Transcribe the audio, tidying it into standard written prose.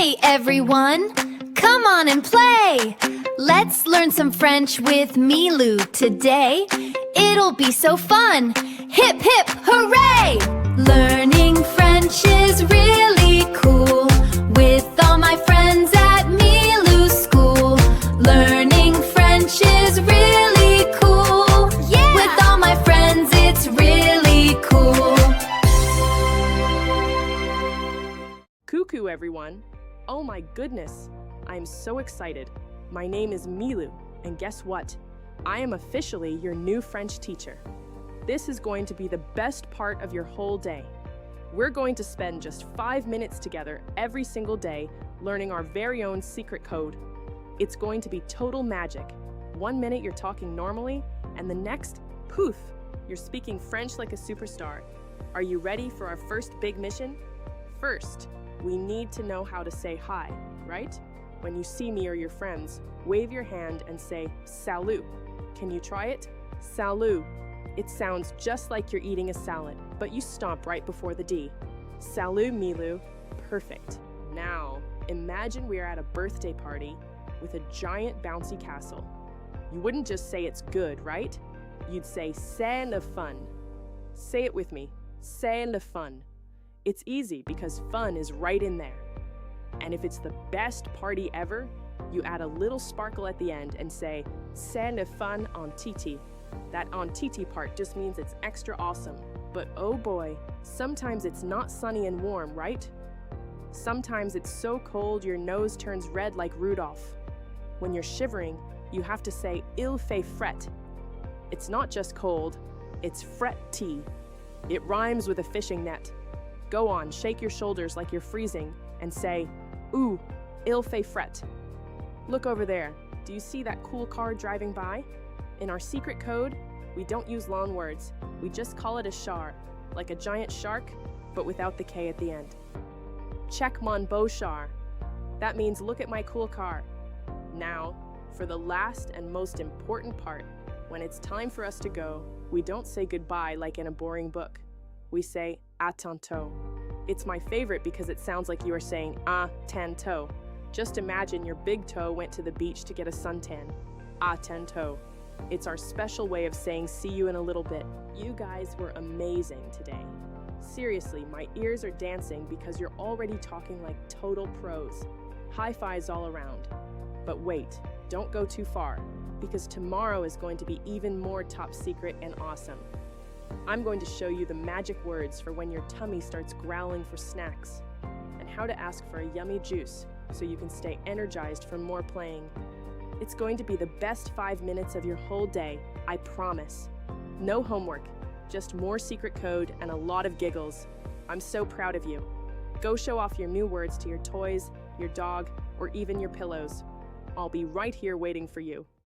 Hey everyone, come on and play! Let's learn some French with Milou today. It'll be so fun! Hip hip hooray! Learning French is really cool with all my friends at Milou's school. Learning French is really cool. Yeah! With all my friends, it's really cool. Coucou everyone! Oh my goodness! I am so excited. My name is Milou, and guess what? I am officially your new French teacher. This is going to be the best part of your whole day. We're going to spend just 5 minutes together every single day learning our very own secret code. It's going to be total magic. 1 minute you're talking normally, and the next, poof, you're speaking French like a superstar. Are you ready for our first big mission? First, we need to know how to say hi, right? When you see me or your friends, wave your hand and say salut. Can you try it? Salut. It sounds just like you're eating a salad, but you stomp right before the D. Salut, Milou. Perfect. Now, imagine we are at a birthday party with a giant bouncy castle. You wouldn't just say it's good, right? You'd say c'est le fun. Say it with me. C'est le fun. It's easy because fun is right in there. And if it's the best party ever, you add a little sparkle at the end and say, c'est le fun en titi. That en titi part just means it's extra awesome. But oh boy, sometimes it's not sunny and warm, right? Sometimes it's so cold your nose turns red like Rudolph. When you're shivering, you have to say il fait fret. It's not just cold, it's fret-tea. It rhymes with a fishing net. Go on, shake your shoulders like you're freezing and say, ooh, il fait fret. Look over there. Do you see that cool car driving by? In our secret code, we don't use long words. We just call it a char, like a giant shark, but without the K at the end. Check mon beau char. That means look at my cool car. Now, for the last and most important part, when it's time for us to go, we don't say goodbye like in a boring book. We say à tantôt. It's my favorite because it sounds like you are saying à tantôt. Just imagine your big toe went to the beach to get a suntan. À tantôt. It's our special way of saying see you in a little bit. You guys were amazing today. Seriously, my ears are dancing because you're already talking like total pros. High fives all around. But wait, don't go too far, because tomorrow is going to be even more top secret and awesome. I'm going to show you the magic words for when your tummy starts growling for snacks, and how to ask for a yummy juice so you can stay energized for more playing. It's going to be the best 5 minutes of your whole day, I promise. No homework, just more secret code and a lot of giggles. I'm so proud of you. Go show off your new words to your toys, your dog, or even your pillows. I'll be right here waiting for you.